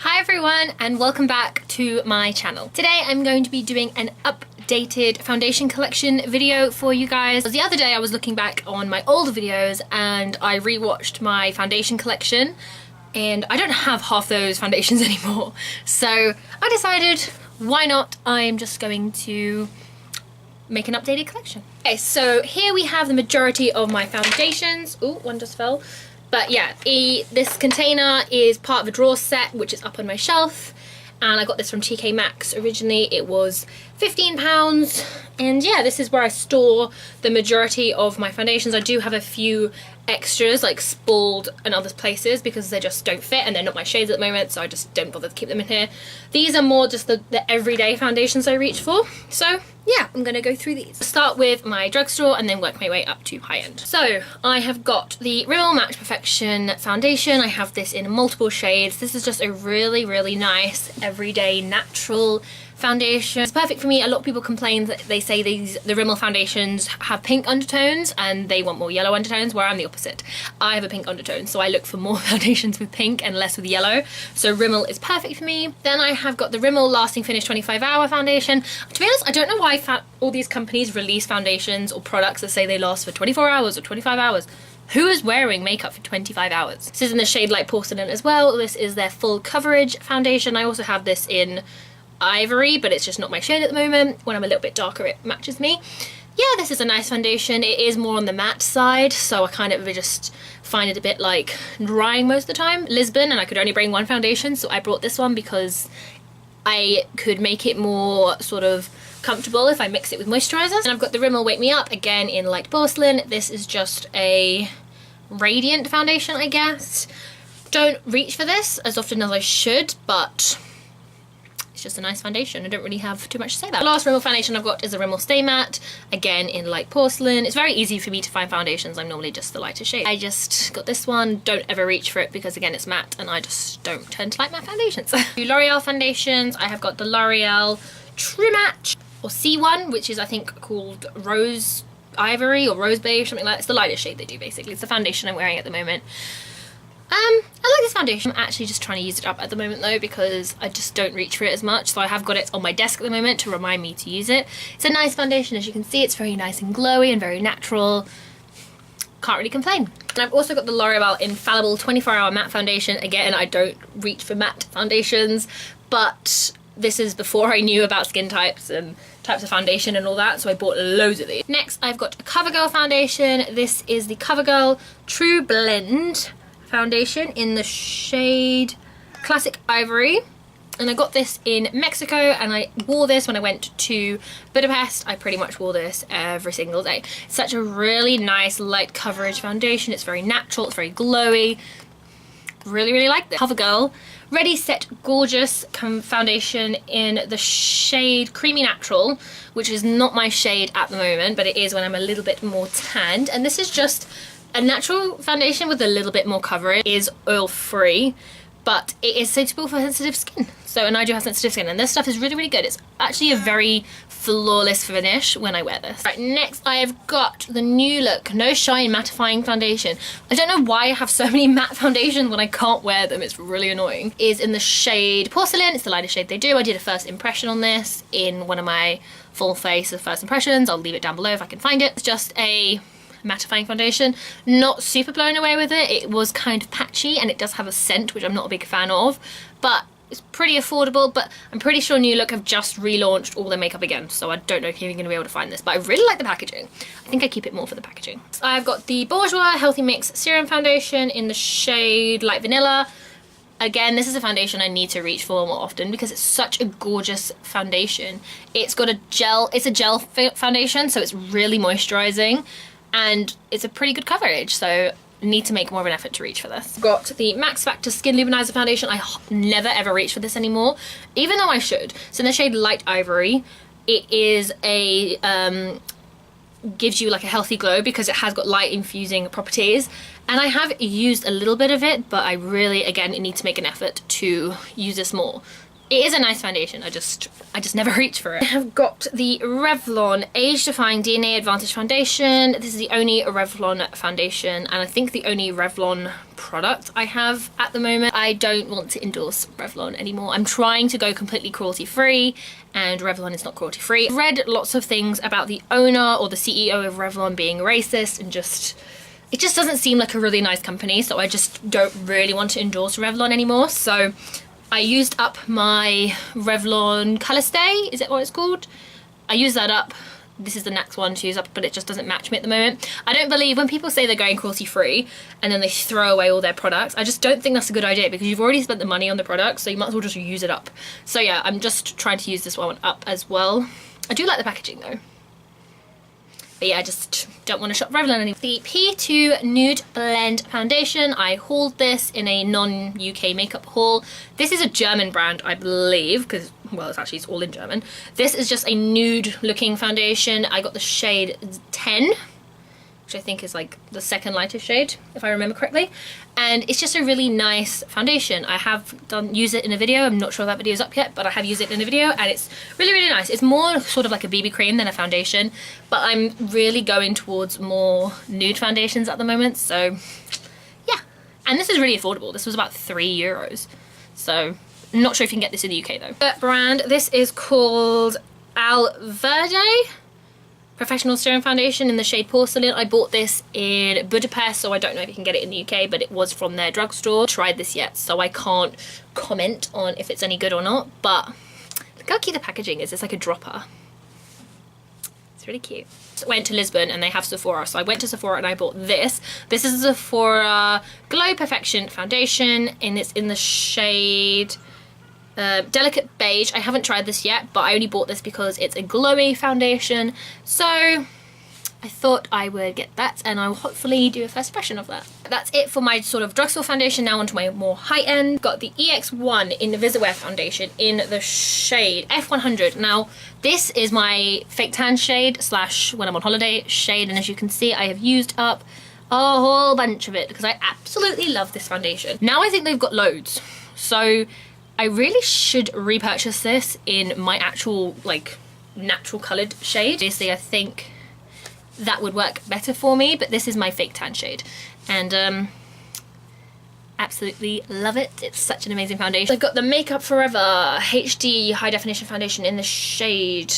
Hi everyone and welcome back to my channel. Today I'm going to be doing an updated foundation collection video for you guys. The other day I was looking back on my older videos and I rewatched my foundation collection and I don't have half those foundations anymore. So I decided, why not? I'm just going to make an updated collection. Okay, so here we have the majority of my foundations. Oh, one just fell. But yeah, this container is part of a drawer set, which is up on my shelf. And I got this from TK Maxx. Originally it was £15. And yeah, this is where I store the majority of my foundations. I do have a few extras like spooled in other places because they just don't fit and they're not my shades at the moment, so I just don't bother to keep them in here. These are more just the everyday foundations I reach for. So yeah, I'm gonna go through these. Start with my drugstore and then work my way up to high end. So I have got the Rimmel Match Perfection foundation. I have this in multiple shades. This is just a really, really nice everyday natural foundation. It's perfect for me. A lot of people complain that they say the Rimmel foundations have pink undertones and they want more yellow undertones, where I'm the opposite. I have a pink undertone, so I look for more foundations with pink and less with yellow. So Rimmel is perfect for me. Then I have got the Rimmel Lasting Finish 25-hour foundation. To be honest, I don't know why all these companies release foundations or products that say they last for 24 hours or 25 hours. Who is wearing makeup for 25 hours? This is in the shade Light Porcelain as well. This is their full coverage foundation. I also have this in Ivory, but it's just not my shade at the moment. When I'm a little bit darker, it matches me. Yeah, this is a nice foundation. It is more on the matte side, so I kind of just find it a bit like drying most of the time. Lisbon, and I could only bring one foundation, so I brought this one because I could make it more sort of comfortable if I mix it with moisturizers. And I've got the Rimmel Wake Me Up, again in Light Porcelain. This is just a radiant foundation, I guess. Don't reach for this as often as I should, but it's just a nice foundation. I don't really have too much to say about it. The last Rimmel foundation I've got is a Rimmel Stay Matte, again in Light Porcelain. It's very easy for me to find foundations. I'm normally just the lighter shade. I just got this one. Don't ever reach for it because again it's matte and I just don't tend to like matte foundations. Two L'Oreal foundations. I have got the L'Oreal True Match or C1, which is I think called Rose Ivory or Rose Beige, something like that. It's the lightest shade they do basically. It's the foundation I'm wearing at the moment. I like this foundation. I'm actually just trying to use it up at the moment though because I just don't reach for it as much, so I have got it on my desk at the moment to remind me to use it. It's a nice foundation, as you can see. It's very nice and glowy and very natural. Can't really complain. And I've also got the L'Oreal Infallible 24-hour matte foundation. Again, I don't reach for matte foundations, but this is before I knew about skin types and types of foundation and all that, so I bought loads of these. Next, I've got a Covergirl foundation. This is the Covergirl True Blend foundation in the shade Classic Ivory, and I got this in Mexico and I wore this when I went to Budapest. I pretty much wore this every single day. It's such a really nice light coverage foundation. It's very natural, it's very glowy. Really, really like this. Covergirl Ready Set Gorgeous foundation in the shade Creamy Natural, which is not my shade at the moment, but it is when I'm a little bit more tanned. And this is just a natural foundation with a little bit more coverage. It is oil free, but it is suitable for sensitive skin. So, and I do have sensitive skin, and this stuff is really, really good. It's actually a very flawless finish when I wear this. Right, next I have got the New Look No Shine Mattifying Foundation. I don't know why I have so many matte foundations when I can't wear them. It's really annoying. It is in the shade Porcelain. It's the lightest shade they do. I did a first impression on this in one of my full face of first impressions. I'll leave it down below if I can find it. It's just a mattifying foundation. Not super blown away with it. It was kind of patchy and it does have a scent, which I'm not a big fan of, but it's pretty affordable. But I'm pretty sure New Look have just relaunched all their makeup again, so I don't know if you're even going to be able to find this, but I really like the packaging. I think I keep it more for the packaging. So I've got the Bourjois Healthy Mix Serum Foundation in the shade Light Vanilla. Again, this is a foundation I need to reach for more often because it's such a gorgeous foundation. It's got a gel, it's a gel foundation, so it's really moisturizing and it's a pretty good coverage, so need to make more of an effort to reach for this. Got the Max Factor Skin Luminizer foundation. I never ever reach for this anymore, even though I should. It's in the shade Light Ivory. It is a gives you like a healthy glow because it has got light infusing properties, and I have used a little bit of it, but I really again need to make an effort to use this more. It is a nice foundation, I just never reach for it. I have got the Revlon Age Defying DNA Advantage Foundation. This is the only Revlon foundation, and I think the only Revlon product I have at the moment. I don't want to endorse Revlon anymore. I'm trying to go completely cruelty free, and Revlon is not cruelty free. I've read lots of things about the owner or the CEO of Revlon being racist, and it just doesn't seem like a really nice company, so I just don't really want to endorse Revlon anymore. So I used up my Revlon Colour Stay, is that what it's called? I used that up. This is the next one to use up, but it just doesn't match me at the moment. I don't believe when people say they're going cruelty free and then they throw away all their products, I just don't think that's a good idea, because you've already spent the money on the product, so you might as well just use it up. So yeah, I'm just trying to use this one up as well. I do like the packaging though. But yeah, I just don't want to shop Revlon anymore. The P2 Nude Blend Foundation. I hauled this in a non-UK makeup haul. This is a German brand, I believe, because, well, it's all in German. This is just a nude looking foundation. I got the shade 10, which I think is like the second lightest shade, if I remember correctly. And it's just a really nice foundation. I have used it in a video. I'm not sure that video is up yet, but I have used it in a video, and it's really, really nice. It's more sort of like a BB cream than a foundation, but I'm really going towards more nude foundations at the moment, so yeah. And this is really affordable. This was about €3. So I'm not sure if you can get this in the UK though. The brand, this is called Alverde Professional Serum Foundation in the shade Porcelain. I bought this in Budapest, so I don't know if you can get it in the UK, but it was from their drugstore. Tried this yet, so I can't comment on if it's any good or not, but look how cute the packaging is. It's like a dropper. It's really cute. So I went to Lisbon and they have Sephora, so I went to Sephora and I bought this. This is a Sephora Glow Perfection Foundation, and it's in the shade Delicate Beige. I haven't tried this yet, but I only bought this because it's a glowy foundation, so I thought I would get that, and I'll hopefully do a first impression of that. That's it for my sort of drugstore foundation. Now onto my more high-end. Got the Ex1 Invisiwear foundation in the shade F100. Now this is my fake tan shade slash when I'm on holiday shade, and as you can see I have used up a whole bunch of it because I absolutely love this foundation. Now I think they've got loads, so I really should repurchase this in my actual like natural coloured shade. Obviously I think that would work better for me, but this is my fake tan shade, and absolutely love it. It's such an amazing foundation. I've got the Makeup Forever HD High Definition Foundation in the shade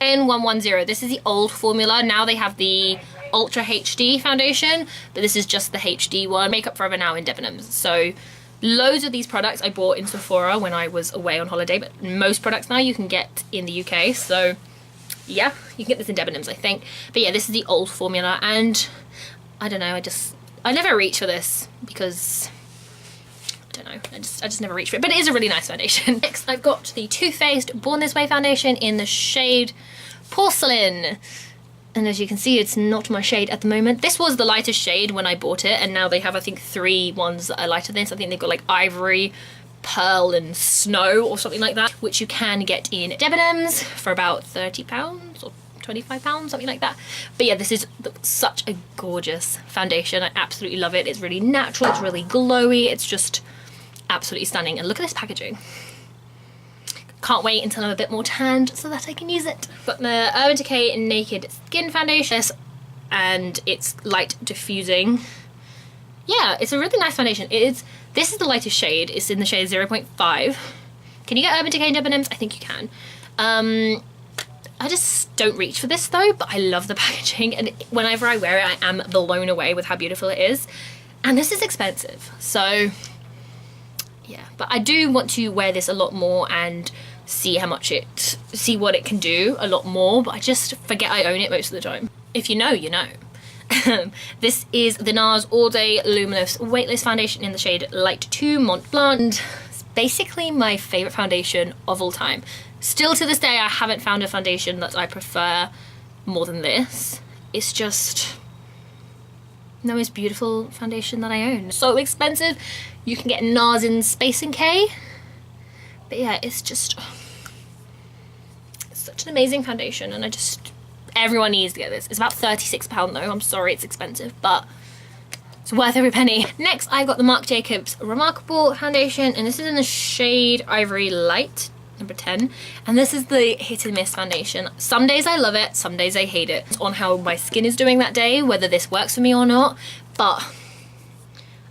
N110. This is the old formula. Now they have the Ultra HD foundation, but this is just the HD one. Makeup Forever now in Debenhams. So loads of these products I bought in Sephora when I was away on holiday, but most products now you can get in the UK, so yeah, you can get this in Debenhams I think. But yeah, this is the old formula, and I don't know, I never reach for this because I don't know, I just never reach for it, but it is a really nice foundation. Next I've got the Too Faced Born This Way foundation in the shade Porcelain. And as you can see, it's not my shade at the moment. This was the lightest shade when I bought it, and now they have, I think, 3 ones that are lighter than this. I think they've got like Ivory, Pearl and Snow or something like that, which you can get in Debenhams for about £30 or £25, something like that. But yeah, this is such a gorgeous foundation. I absolutely love it. It's really natural, it's really glowy, it's just absolutely stunning. And look at this packaging. Can't wait until I'm a bit more tanned so that I can use it. Got the Urban Decay Naked Skin Foundation, and it's light diffusing. Yeah, it's a really nice foundation. This is the lightest shade. It's in the shade 0.5. Can you get Urban Decay in Debenhams? I think you can. I just don't reach for this though, but I love the packaging, and whenever I wear it I am blown away with how beautiful it is. And this is expensive, so yeah, but I do want to wear this a lot more and see what it can do a lot more, but I just forget I own it most of the time. If you know, you know. This is the Nars All Day Luminous Weightless Foundation in the shade Light 2 Mont Blanc. It's basically my favourite foundation of all time. Still to this day I haven't found a foundation that I prefer more than this. It's just the most beautiful foundation that I own. So expensive. You can get Nars in Space and K. But yeah, it's just it's such an amazing foundation, and everyone needs to get this. It's about £36 though. I'm sorry it's expensive, but It's worth every penny. Next, I got the Marc Jacobs Remarkable foundation, and this is in the shade Ivory Light, number 10. And this is the hit and miss foundation. Some days I love it, some days I hate it. It's on how my skin is doing that day, whether this works for me or not. But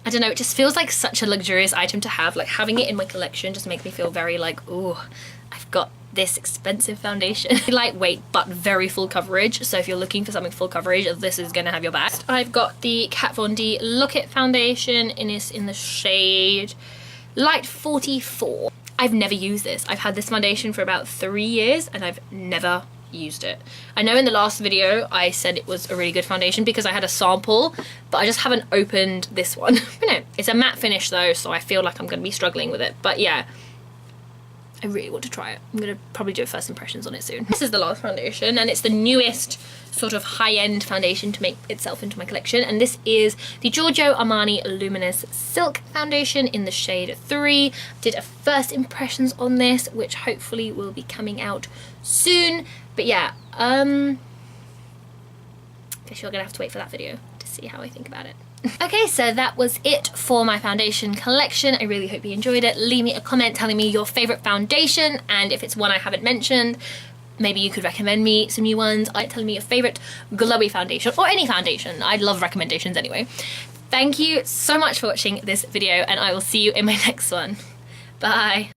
I don't know, it just feels like such a luxurious item to have. Like having it in my collection just makes me feel very like, oh, I've got this expensive foundation. Lightweight but very full coverage, so if you're looking for something full coverage, this is gonna have your back. I've got the Kat Von D Look It foundation, and it's in the shade Light 44. I've never used this. I've had this foundation for about 3 years and I've never used it. I know in the last video I said it was a really good foundation because I had a sample, but I just haven't opened this one. You know, it's a matte finish though, so I feel like I'm gonna be struggling with it, but yeah, I really want to try it. I'm gonna probably do a first impressions on it soon. This is the last foundation, and it's the newest sort of high-end foundation to make itself into my collection, and this is the Giorgio Armani Luminous Silk foundation in the shade 3. Did a first impressions on this, which hopefully will be coming out soon. But yeah, guess you're gonna have to wait for that video to see how I think about it. Okay, so that was it for my foundation collection. I really hope you enjoyed it. Leave me a comment telling me your favorite foundation, and if it's one I haven't mentioned, maybe you could recommend me some new ones. Telling me your favorite glowy foundation, or any foundation. I'd love recommendations anyway. Thank you so much for watching this video, and I will see you in my next one. Bye.